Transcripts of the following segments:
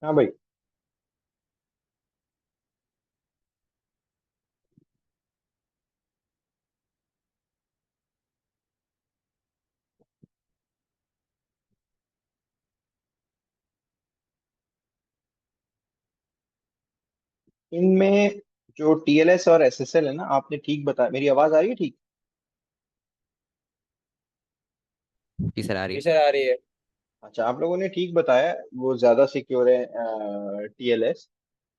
हाँ भाई। इनमें जो टीएलएस और एसएसएल है ना, आपने ठीक बताया। मेरी आवाज आ रही है ठीक? जी सर, आ रही जी है। सर, आ रही है। अच्छा, आप लोगों ने ठीक बताया, वो ज्यादा सिक्योर है टीएलएस।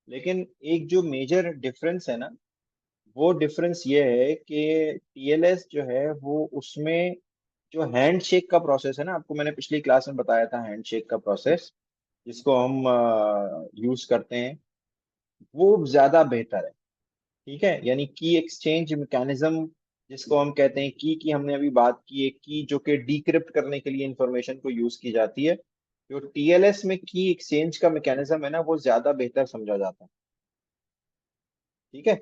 लेकिन एक जो मेजर डिफरेंस है ना, वो डिफरेंस ये है कि टीएलएस जो है वो उसमें जो हैंडशेक का प्रोसेस है ना, आपको मैंने पिछली क्लास में बताया था हैंडशेक का प्रोसेस जिसको हम यूज करते हैं, वो ज्यादा बेहतर है। ठीक है, यानी की एक्सचेंज मैकेनिज्म जिसको हम कहते हैं, की हमने अभी बात की है, की जो कि डिक्रिप्ट करने के लिए इंफॉर्मेशन को यूज की जाती है। जो टीएलएस में की एक्सचेंज का मैकेनिज्म है ना, वो ज्यादा बेहतर समझा जाता है। ठीक है।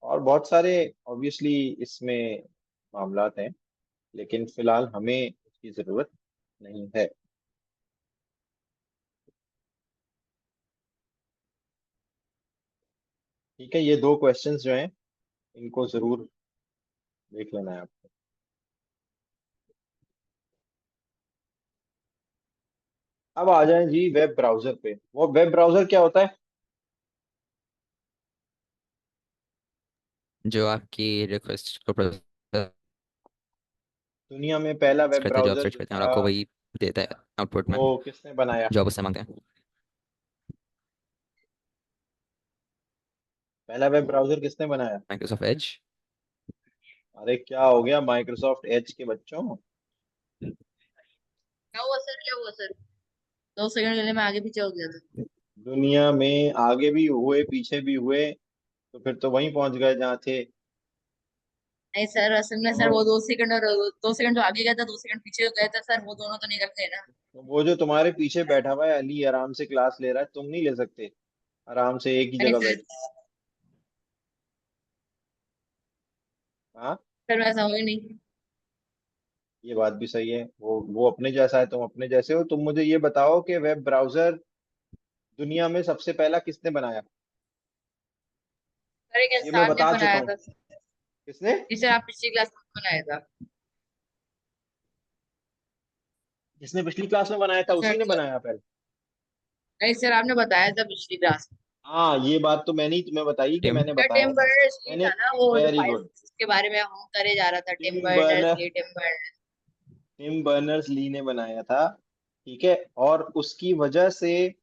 और बहुत सारे ऑब्वियसली इसमें मामलात हैं, लेकिन फिलहाल हमें उसकी जरूरत नहीं है। ठीक है, ये दो क्वेश्चंस जो हैं इनको जरूर देख लेना है आपको। अब आ जाएं जी वेब ब्राउजर पे। वो वेब ब्राउजर क्या होता है? जो आपकी रिक्वेस्ट को प्रोसेस दुनिया में पहला वेब करते हैं, जॉब ब्राउजर सर्च जो करते हैं और था, आपको वही देता है आउटपुट में, वो किसने बनाया? जॉब उससे मांगते हैं। पहला वेब ब्राउजर किसने बनाया? Microsoft Edge. अरे क्या हो गया माइक्रोसॉफ्ट एज के बच्चों? क्या हुआ सर, क्या हुआ सर? 2 सेकंड के लिए मैं आगे पीछे हो गया था। दुनिया में आगे भी हुए पीछे भी हुए, तो फिर तो वहीं पहुंच गए जहाँ थे। नहीं सर, असल में सर तो वो 2 सेकंड और 2 सेकंड जो आगे गया था, 2 सेकंड पीछे गया था सर, वो दोनों तो नहीं करते ना। वो जो तुम्हारे पीछे बैठा हुआ है अली, आराम से क्लास ले रहा है, तुम नहीं ले सकते आराम से एक ही नहीं जगह सर। बैठ? हाँ, सर वैसा हो ही नहीं। ये बात भी सही है। वो अपने जैसा है, तुम अपने जैसे हो। तुम मुझे ये बताओ कि वेब ब्राउजर दुनिया में सबसे पहला किसने बनाया? सर एक ये मैं इंसान ने बता चुका बनाया हूँ। था। किसने? जिसे आप पिछली क्लास में बनाया था। जिसने पिछली क्लास में बनाया था सर उसी ने जो, बनाया पहले। नहीं सर, आपने बताया था पिछली क्लास में। हाँ, ये बात तो मैंने ही तुम्हें बताई कि टिम। मैंने सर बताया टिम था। बर्नर्स ली मैंने। था ना, वो जो वेरी गुड। फाइल्स के बारे में हम करे जा रहा था, Tim Tim Berners Berner Lee, Tim Berners. Tim Berners Lee ने बनाया था। ठीक है, और उसकी वजह से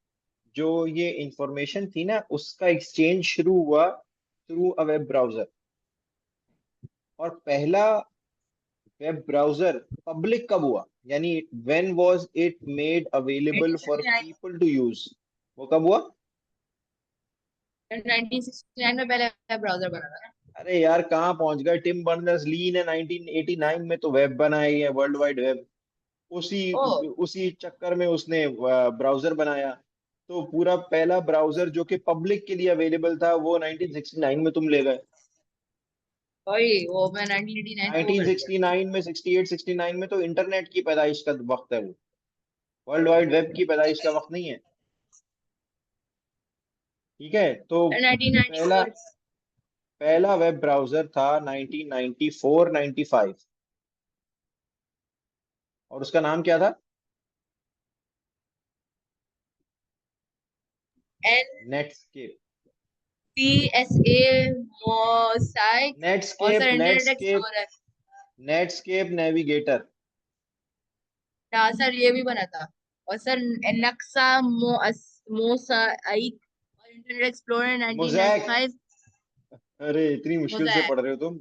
जो ये इंफॉर्मेशन थी ना, उसका एक्सचेंज शुरू हुआ थ्रू अ वेब ब्राउजर। और पहला वेब ब्राउजर पब्लिक कब हुआ, यानी when was it made available for 1969। People to use? वो कब हुआ? 1969 में पहले ब्राउजर बना था ना। अरे यार, कहाँ पहुंच गए? टिम बर्नर्स ली ने 1989 में तो वेब बनाई है, वर्ल्ड वाइड वेब। उसी ओ। उसी चक्कर में उसने ब्राउजर बनाया। तो पूरा पहला ब्राउजर जो कि पब्लिक के लिए अवेलेबल था, वो 1969 में तुम ले गए। वही वो मैं 1989 में वो कर दिया। 1969 में, 68 69 में तो इंटरनेट की पैदाइश का वक्त है वो। वर्ल्ड वाइड वेब की पैदाइश का वक्त नहीं है। ठीक है, तो नाइनटीन नाइनटी पहला फोर पहला वेब ब्राउजर था 1994 95। और उसका नाम क्या था? एन Netscape. T S A Mosaic. और Netscape sir internet Netscape explorer. Netscape navigator. हाँ सर, ये भी बना था। और सर नक्शा मोसाइक और इंटरनेट एक्सप्लोरर मोजैक। 1995। अरे इतनी मुश्किल से मोज़ैक। पढ़ रहे हो तुम।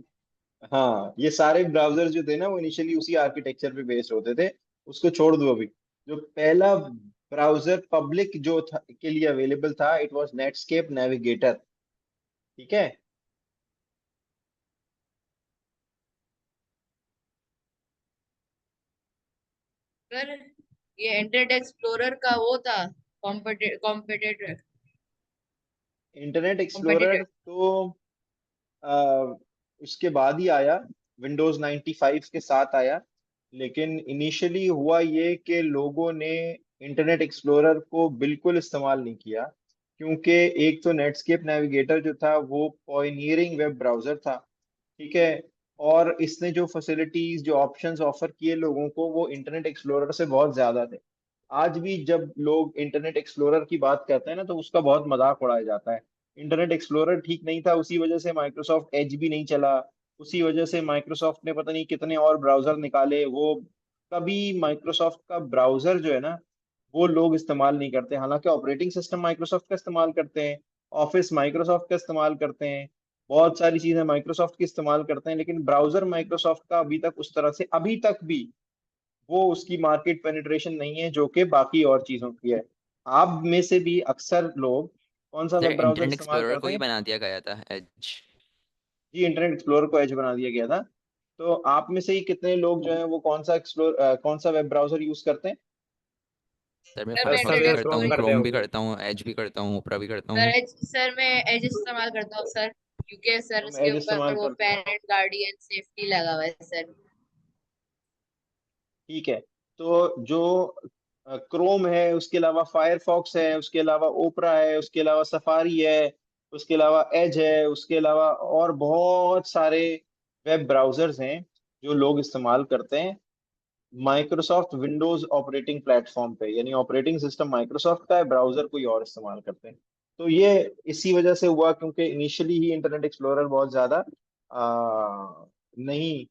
हाँ, ये सारे ब्राउजर जो थे ना, वो इनिशियली उसी आर्किटेक्चर पे बेस्ड होते थे। उसको छोड़ दो अभी। जो पहला ब्राउजर पब्लिक जो था के लिए अवेलेबल था, इट वाज नेटस्केप नेविगेटर। ठीक है। सर ये इंटरनेट एक्सप्लोरर का वो था, कॉम्पिटेटर। Internet explorer competitor. तो आ, उसके बाद ही आया। विंडोज 95 के साथ आया। लेकिन इनिशियली हुआ ये कि लोगों ने इंटरनेट एक्सप्लोरर को बिल्कुल इस्तेमाल नहीं किया, क्योंकि एक तो नेटस्केप नेविगेटर जो था वो पॉइनियरिंग वेब ब्राउजर था, ठीक है। और इसने जो फैसिलिटीज, जो ऑप्शंस ऑफर किए लोगों को, वो इंटरनेट एक्सप्लोरर से बहुत ज्यादा थे। आज भी जब लोग इंटरनेट एक्सप्लोरर की बात करते हैं ना, तो उसका बहुत मजाक उड़ाया जाता है। इंटरनेट एक्सप्लोरर ठीक नहीं था, उसी वजह से माइक्रोसॉफ्ट एज भी नहीं चला। उसी वजह से माइक्रोसॉफ्ट ने पता नहीं कितने और ब्राउजर निकाले। वो कभी माइक्रोसॉफ्ट का ब्राउजर जो है ना, वो लोग इस्तेमाल नहीं करते। हालांकि ऑपरेटिंग सिस्टम माइक्रोसॉफ्ट का इस्तेमाल करते हैं, ऑफिस माइक्रोसॉफ्ट का इस्तेमाल करते हैं, बहुत सारी चीजें माइक्रोसॉफ्ट की इस्तेमाल करते हैं, लेकिन ब्राउजर माइक्रोसॉफ्ट का अभी तक उस तरह से, अभी तक भी वो उसकी मार्केट पेनिट्रेशन नहीं है जो कि बाकी और चीजों की है। आप में से भी अक्सर लोग कौन सा सर वेब ब्राउजर इंटरनेट इस्तेमाल एक्सप्लोरर को करते ही हैं? बना दिया गया था एज। जी, इंटरनेट एक्सप्लोरर को एज बना दिया गया था। तो आप में से ही कितने लोग जो हैं वो कौन सा वेब ब्राउजर यूज करते हैं? सर मैं सर मैं फायरफॉक्स सभी भी इंटरनेट लोग करता क्रोम हूँ, एक्सप्लोरर, करते क्रोम भी होंगे। करता हूँ, एज भी करता हूँ, ओपरा भी करता सर हूँ। एज, सर मैं एज इस्तेमाल करता हूँ सर, क्योंकि सर तुम उसके एज ऊपर इस्तेमाल वो करते हो, पेरेंट गार्डियन सेफ्टी लगा हुआ है सर। ठीक है। तो जो क्रोम है, उसके अलावा फायरफॉक्स है, उसके अलावा ओपरा है, उसके अलावा सफारी है, उसके अलावा एज है, उसके अलावा और बहुत सारे वेब ब्राउजर्स हैं जो लोग इस्तेमाल करते हैं माइक्रोसॉफ्ट विंडोज ऑपरेटिंग प्लेटफॉर्म पे। यानी ऑपरेटिंग सिस्टम माइक्रोसॉफ्ट का है, ब्राउजर कोई और इस्तेमाल करते हैं। तो ये इसी वजह से हुआ, क्योंकि इनिशियली ही इंटरनेट एक्सप्लोरर बहुत ज्यादा नहीं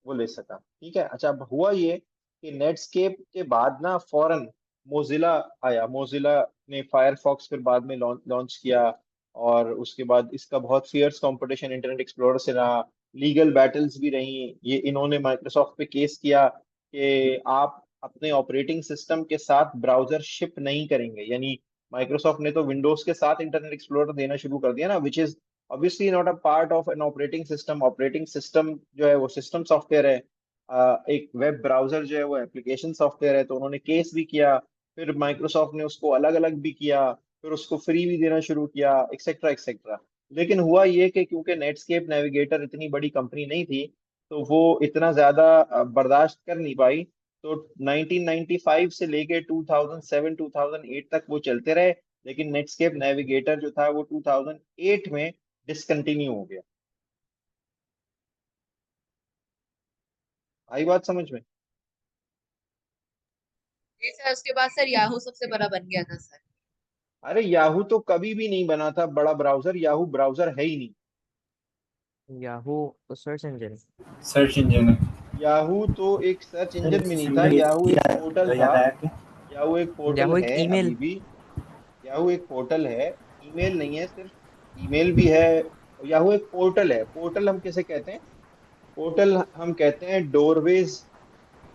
वो ले सका, ठीक है। अच्छा, अब हुआ ये कि नेटस्केप के बाद ना फौरन मोजिला आया। मोजिला ने फायरफॉक्स फिर बाद में लॉन्च किया, और उसके बाद इसका बहुत फियर्स कंपटीशन इंटरनेट एक्सप्लोरर से रहा। लीगल बैटल्स भी रही। ये इन्होंने माइक्रोसॉफ्ट पे केस किया कि आप अपने ऑपरेटिंग सिस्टम के साथ ब्राउजर शिप नहीं करेंगे। यानी माइक्रोसॉफ्ट ने तो विंडोज के साथ इंटरनेट एक्सप्लोरर देना शुरू कर दिया ना, which is obviously not a part of an operating system. Operating system जो है वो सिस्टम सॉफ्टवेयर है, एक वेब ब्राउजर जो है वो एप्लीकेशन सॉफ्टवेयर है। तो उन्होंने केस भी किया, फिर माइक्रोसॉफ्ट ने उसको अलग अलग भी किया, फिर उसको फ्री भी देना शुरू किया, एक्सेट्रा एक्सेट्रा। लेकिन हुआ ये कि क्योंकि नेटस्केप नेविगेटर इतनी बड़ी कंपनी नहीं थी, तो वो इतना ज्यादा बर्दाश्त कर नहीं पाई। तो 1995 से लेके 2007 2008 तक वो चलते रहे। लेकिन नेटस्केप नेविगेटर जो था वो 2008 में डिसकंटिन्यू हो गया। आई बात समझ में? ये सर उसके बाद सर याहू सबसे बड़ा बन गया था सर। अरे याहू तो कभी भी नहीं बना था बड़ा ब्राउजर। याहू ब्राउजर है ही नहीं। Yahoo search engine. Search engine है। याहू तो एक सर्च सर इंजन भी इससे नहीं था, मुझे याहू एक पोर्टल था। याद आया कि याहू एक पोर्टल याहू एक है ईमेल। अभी भी। याहू एक पोर्टल है, ईमेल नहीं है सिर्फ, ईमेल भी है। याहू एक पोर्टल है। पोर्टल हम किसे कहते हैं? पोर्टल हम कहते हैं डोरवेज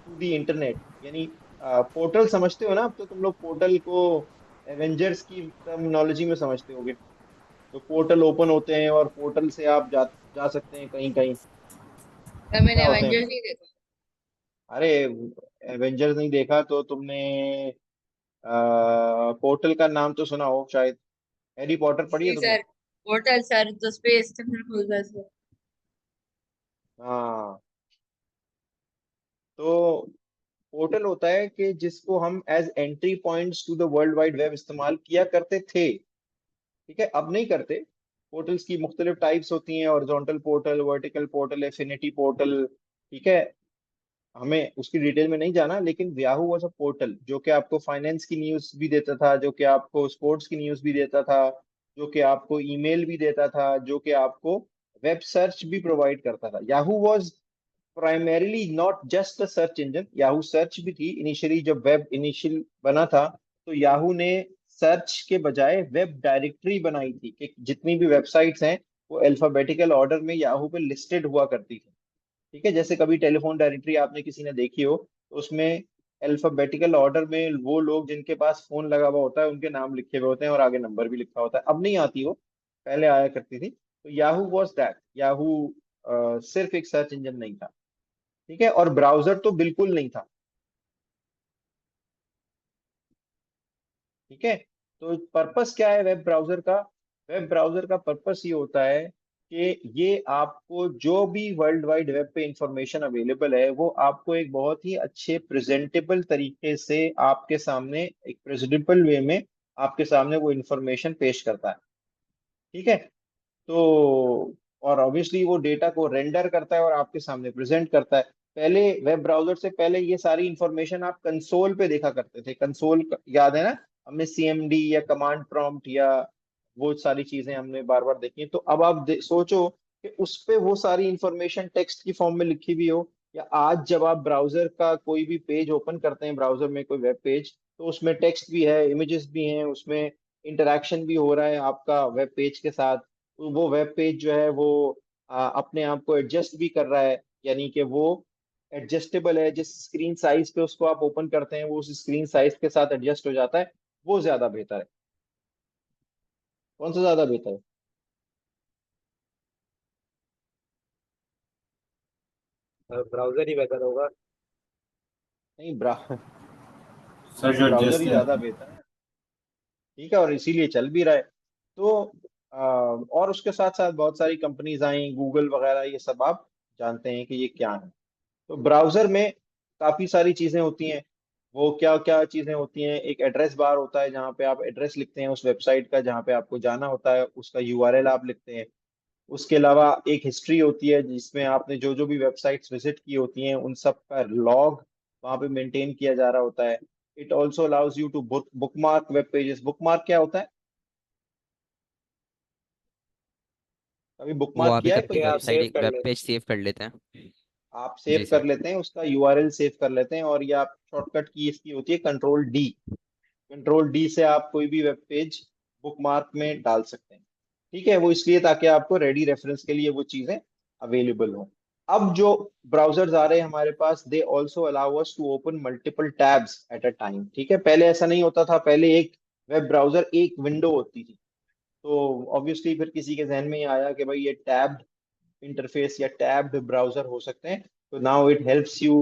टू द इंटरनेट। यानी पोर्टल समझते हो ना? अब तो तुम लोग पोर्टल को एवेंजर्स की टर्मिनोलॉजी में समझते होगे। तो पोर्टल ओपन होते हैं और पोर्टल से आप जा सकते हैं कहीं कहीं। सर मैंने क्या होते हैं? एवेंजर्स नहीं देखा। अरे, एवेंजर्स नहीं देखा तो तुमने पोर्टल का नाम तो सुना हो शायद। हैरी पॉटर पढ़ी है जी तुमने? सर, पोर्टल सर जो स्पेस चंद्र खुलता है सर। हाँ। तो पोर्टल होता है कि जिसको हम as entry points to the world wide web इस्तेमाल किया करते थे, ठीक है। अब नहीं करते। पोर्टल्स की मुख्तलिफ टाइप्स होती हैं, horizontal portal, vertical portal, affinity portal, ठीक है। हमें उसकी डिटेल में नहीं जाना, लेकिन याहू वाज अ पोर्टल जो कि आपको फाइनेंस की न्यूज़ भी देता था, जो कि आपको स्पोर्ट्स की न्यूज़ भी देता था, जो कि आपको ईमेल भी देता था, जो कि आपको वेब सर्च भी प्रोवाइड करता था। Yahoo was primarily not just a search engine. Yahoo search भी थी इनिशियली। जब वेब इनिशियल बना था, तो याहू ने सर्च के बजाय वेब डायरेक्टरी बनाई थी कि जितनी भी वेबसाइट्स हैं वो अल्फाबेटिकल ऑर्डर में याहू पे लिस्टेड हुआ करती थी, ठीक है। जैसे कभी टेलीफोन डायरेक्टरी आपने किसी ने देखी हो, तो उसमें अल्फाबेटिकल ऑर्डर में वो लोग जिनके पास फोन लगा हुआ होता है उनके नाम लिखे हुए होते हैं और आगे नंबर भी लिखा होता है। अब नहीं आती हो, पहले आया करती थी। तो याहू वॉज दैट। याहू सिर्फ एक सर्च इंजन नहीं था, ठीक है। और ब्राउजर तो बिल्कुल नहीं था, ठीक है। तो पर्पस क्या है वेब ब्राउजर का? वेब ब्राउजर का पर्पस ये होता है कि ये आपको जो भी वर्ल्ड वाइड वेब पे इंफॉर्मेशन अवेलेबल है वो आपको एक बहुत ही अच्छे प्रेजेंटेबल तरीके से आपके सामने, एक प्रेजेंटेबल वे में आपके सामने वो इंफॉर्मेशन पेश करता है। ठीक है। तो और ऑब्वियसली वो डेटा को रेंडर करता है और आपके सामने प्रेजेंट करता है। पहले वेब ब्राउजर से पहले ये सारी इंफॉर्मेशन आप कंसोल पे देखा करते थे। कंसोल याद है ना, हमने सीएमडी या कमांड प्रॉम्प्ट या वो सारी चीजें हमने बार बार देखी। तो अब आप सोचो कि उस पे वो सारी इंफॉर्मेशन टेक्स्ट की फॉर्म में लिखी भी हो, या आज जब आप ब्राउजर का कोई भी पेज ओपन करते हैं, ब्राउजर में कोई वेब पेज, तो उसमें टेक्स्ट भी है, इमेजेस भी हैं, उसमें इंटरेक्शन भी हो रहा है आपका वेब पेज के साथ। तो वो वेब पेज जो है वो अपने आप को एडजस्ट भी कर रहा है, यानी कि वो एडजस्टेबल है। जिस स्क्रीन साइज पे उसको आप ओपन करते हैं वो उस स्क्रीन साइज के साथ एडजस्ट हो जाता है। वो ज्यादा बेहतर है। कौन सा ज्यादा बेहतर है? ब्राउजर ही बेहतर होगा। नहीं, सर नहीं, जो ब्राउजर ही एडजस्ट है। ज्यादा बेहतर है। ठीक है, और इसीलिए चल भी रहा है। तो और उसके साथ साथ बहुत सारी कंपनीज आई, गूगल वगैरह, ये सब आप जानते हैं कि ये क्या है। तो ब्राउजर में काफी सारी चीजें होती हैं। वो क्या क्या चीजें होती हैं? एक एड्रेस बार होता है जहाँ पे आप एड्रेस लिखते हैं उस वेबसाइट का जहाँ पे आपको जाना होता है, उसका यूआरएल आप लिखते हैं। उसके अलावा एक हिस्ट्री होती है जिसमें आपने जो जो भी वेबसाइट्स विजिट की होती हैं उन सब का लॉग वहाँ पे मेंटेन किया जा रहा होता है। It also allows you to bookmark web pages. Bookmark क्या होता है? कभी वो बुकमार्क आप किया एक है अपनी कोई कि आप पेज? वेबसाइट, सेव एक कर वेब ले। पेज सेव कर लेते हैं। आप जी सेव कर सर। लेते हैं, उसका यूआरएल सेव कर लेते हैं, और ये आप शॉर्टकट की इसकी होती है कंट्रोल डी। कंट्रोल डी से आप कोई भी वेब पेज बुकमार्क में डाल सकते हैं। ठीक है, वो इसलिए ताकि आपको रेडी रेफरेंस के लिए वो चीजें अवेलेबल हो। अब जो ब्राउजर्स आ रहे हैं हमारे पास, they also allow us to open multiple tabs at a time. ठीक है, पहले ऐसा नहीं होता था। पहले एक वेब ब्राउजर एक विंडो होती थी। तो ऑब्वियसली फिर किसी के जहन में ये आया कि भाई ये टैब्ड इंटरफेस या टैब्ड ब्राउजर हो सकते हैं। तो now it helps you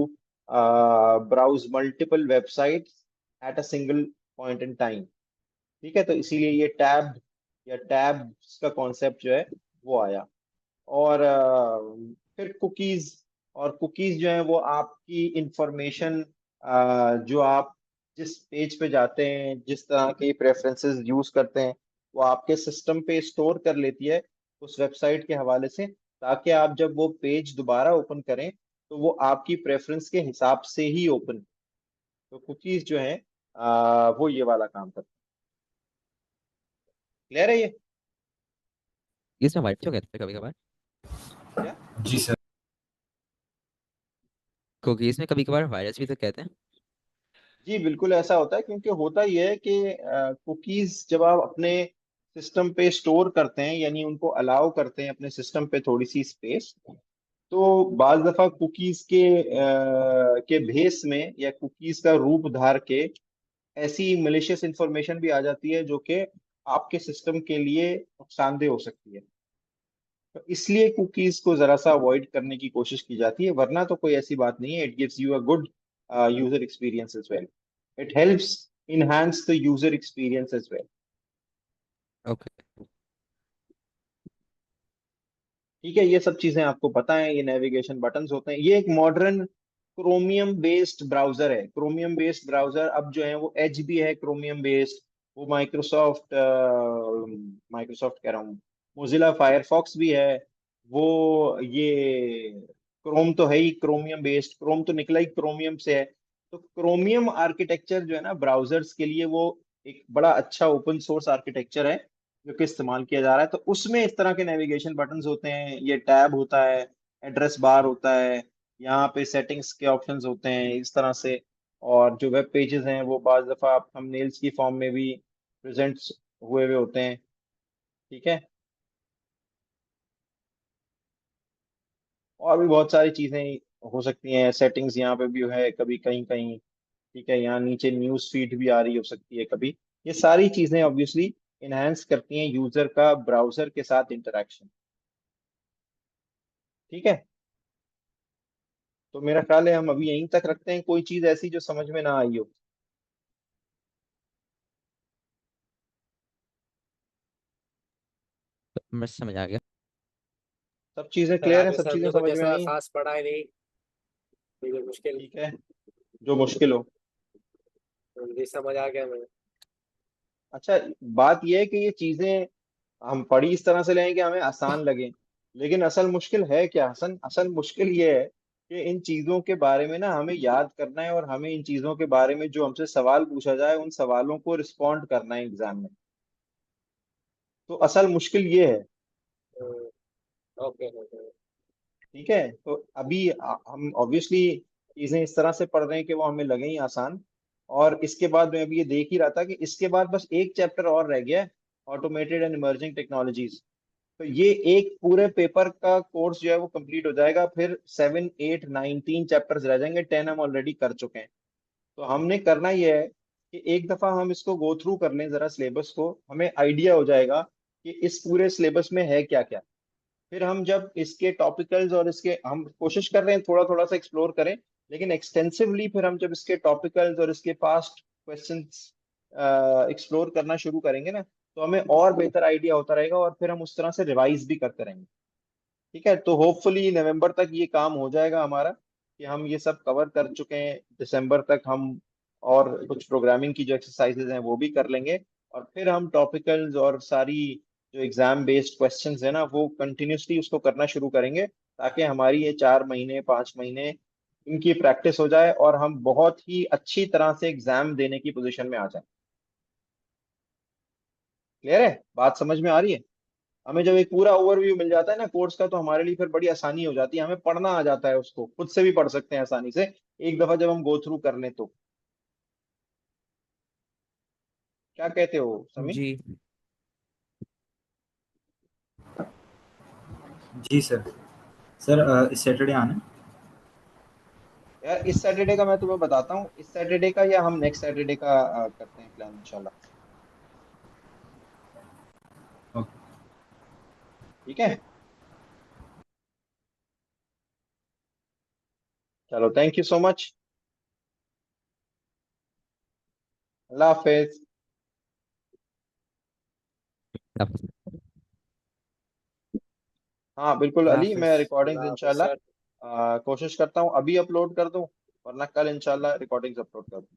browse multiple websites at a single point in time. ठीक है, तो इसीलिए ये टैब्ड या टैब्स का कॉन्सेप्ट जो है वो आया। और फिर कुकीज। और कुकीज जो है वो आपकी इंफॉर्मेशन, जो आप जिस पेज पे जाते हैं, जिस तरह के प्रेफरेंसेस यूज करते हैं, वो आपके सिस्टम पे स्टोर कर लेती है उस वेबसाइट के हवाले से, ताकि आप जब वो पेज दोबारा ओपन करें तो वो आपकी प्रेफरेंस के हिसाब से ही ओपन। तो कुकीज जो है वो ये वाला काम करते हैं। क्लियर है ये? इसमें वाइट क्यों कहते हैं कभी कभार? क्या? जी सर। कुकीज में कभी कभार वायरस भी तो कहते हैं। जी बिल्कुल ऐसा होता है, क्योंकि होता ही है कि कुकीज जब आप अपने सिस्टम पे स्टोर करते हैं, यानी उनको अलाउ करते हैं अपने सिस्टम पे थोड़ी सी स्पेस, तो बाज दफा कुकीज के भेस में या कुकीज का रूप धार के ऐसी मिलिशियस इंफॉर्मेशन भी आ जाती है जो कि आपके सिस्टम के लिए नुकसानदेह हो सकती है। तो इसलिए कुकीज को जरा सा अवॉइड करने की कोशिश की जाती है, वरना तो कोई ऐसी बात नहीं है। It gives you a good user experience as well. It helps enhance the user experience as well. Okay. ठीक है, ये सब चीजें आपको पता है। ये नेविगेशन बटन्स होते हैं। ये एक मॉडर्न क्रोमियम बेस्ड ब्राउजर है। क्रोमियम बेस्ड ब्राउजर अब जो है वो एज भी है क्रोमियम बेस्ड। वो माइक्रोसॉफ्ट माइक्रोसॉफ्ट कह रहा हूँ, मोजिला फायरफॉक्स भी है। वो ये क्रोम तो है ही क्रोमियम बेस्ड। क्रोम तो निकला ही क्रोमियम से है। तो क्रोमियम आर्किटेक्चर जो है ना ब्राउजर्स के लिए, वो एक बड़ा अच्छा ओपन सोर्स आर्किटेक्चर है जो कि इस्तेमाल किया जा रहा है। तो उसमें इस तरह के नेविगेशन बटन्स होते हैं, ये टैब होता है, एड्रेस बार होता है, यहाँ पे सेटिंग्स के ऑप्शंस होते हैं इस तरह से। और जो वेब पेजेस हैं वो बाज दफा आप थंबनेल्स की फॉर्म में भी प्रेजेंट हुए हुए होते हैं। ठीक है, और भी बहुत सारी चीजें हो सकती हैं। सेटिंग्स यहाँ पे भी है कभी कहीं कहीं। ठीक है, यहाँ नीचे न्यूज फीड भी आ रही हो सकती है कभी। ये सारी चीजें ऑब्वियसली इनहेंस करती हैं यूजर का ब्राउजर के साथ इंटरेक्शन। ठीक है, तो मेरा ख्याल है हम अभी यहीं तक रखते हैं। कोई चीज ऐसी जो समझ में ना आई हो? मैं समझ आ गया। सब चीजें सर क्लियर है, आगे सब से चीजें हमने कुछ समझ में ऐसा आई हैं? खास पढ़ा ही नहीं, ये जो मुश्किल ठीक है, जो मुश्किल हो। ये समझ आ गया मैं। अच्छा, बात यह है कि ये चीजें हम पढ़ी इस तरह से लें कि हमें आसान लगे, लेकिन असल मुश्किल है क्या हसन? असल मुश्किल ये है कि इन चीजों के बारे में ना हमें याद करना है, और हमें इन चीजों के बारे में जो हमसे सवाल पूछा जाए उन सवालों को रिस्पॉन्ड करना है एग्जाम में। तो असल मुश्किल ये है। Okay okay. ठीक है, तो अभी हम ऑब्वियसली चीजें इस तरह से पढ़ रहे हैं कि वो हमें लगे ही आसान। और इसके बाद मैं अभी ये देख ही रहा था कि इसके बाद बस एक चैप्टर और रह गया है, ऑटोमेटेड एंड इमर्जिंग टेक्नोलॉजीज। तो ये एक पूरे पेपर का कोर्स जो है वो कंप्लीट हो जाएगा, फिर 7, 8, 9, 3 चैप्टर्स रह जाएंगे, 10 हम ऑलरेडी कर चुके हैं। तो हमने करना ये है कि एक दफा हम इसको गो थ्रू कर लें जरा सिलेबस को, हमें आइडिया हो जाएगा कि इस पूरे सिलेबस में है क्या क्या। फिर हम जब इसके टॉपिकल्स और इसके हम कोशिश कर रहे हैं थोड़ा थोड़ा सा एक्सप्लोर करें, लेकिन एक्सटेंसिवली फिर हम जब इसके टॉपिकल्स और इसके पास्ट क्वेश्चंस एक्सप्लोर करना शुरू करेंगे ना, तो हमें और बेहतर आइडिया होता रहेगा, और फिर हम उस तरह से रिवाइज भी करते रहेंगे। ठीक है, तो होपफुली नवंबर तक ये काम हो जाएगा हमारा, कि हम ये सब कवर कर चुके हैं। दिसंबर तक हम और कुछ प्रोग्रामिंग की जो एक्सरसाइजेज हैं वो भी कर लेंगे, और फिर हम टॉपिकल्स और सारी जो एग्जाम बेस्ड क्वेश्चंस है ना वो कंटिन्यूसली उसको करना शुरू करेंगे, ताकि हमारी ये 4 महीने 5 महीने इनकी प्रैक्टिस हो जाए और हम बहुत ही अच्छी तरह से एग्जाम देने की पोजीशन में आ जाए। क्लियर है? बात समझ में आ रही है? हमें जब एक पूरा ओवरव्यू मिल जाता है ना कोर्स का, तो हमारे लिए फिर बड़ी आसानी हो जाती है, हमें पढ़ना आ जाता है, उसको खुद से भी पढ़ सकते हैं आसानी से एक दफा जब हम गो थ्रू कर लें तो। क्या कहते हो समी? जी। जी सर। सर इस सैटरडे आना है? यार इस सैटरडे का मैं तुम्हें बताता हूँ, इस सैटरडे का या हम नेक्स्ट सैटरडे का करते हैं प्लान इंशाल्लाह। ओके। ठीक है, चलो थैंक यू सो मच। अल्लाह हाफिज। हाँ बिल्कुल अल्लाह अली, मैं हाफिज। रिकॉर्डिंग्स अल्लाह हाफिज इंशाल्लाह सर। कोशिश करता हूँ अभी अपलोड कर दूँ, वरना कल इंशाल्लाह रिकॉर्डिंग्स अपलोड कर दूँ।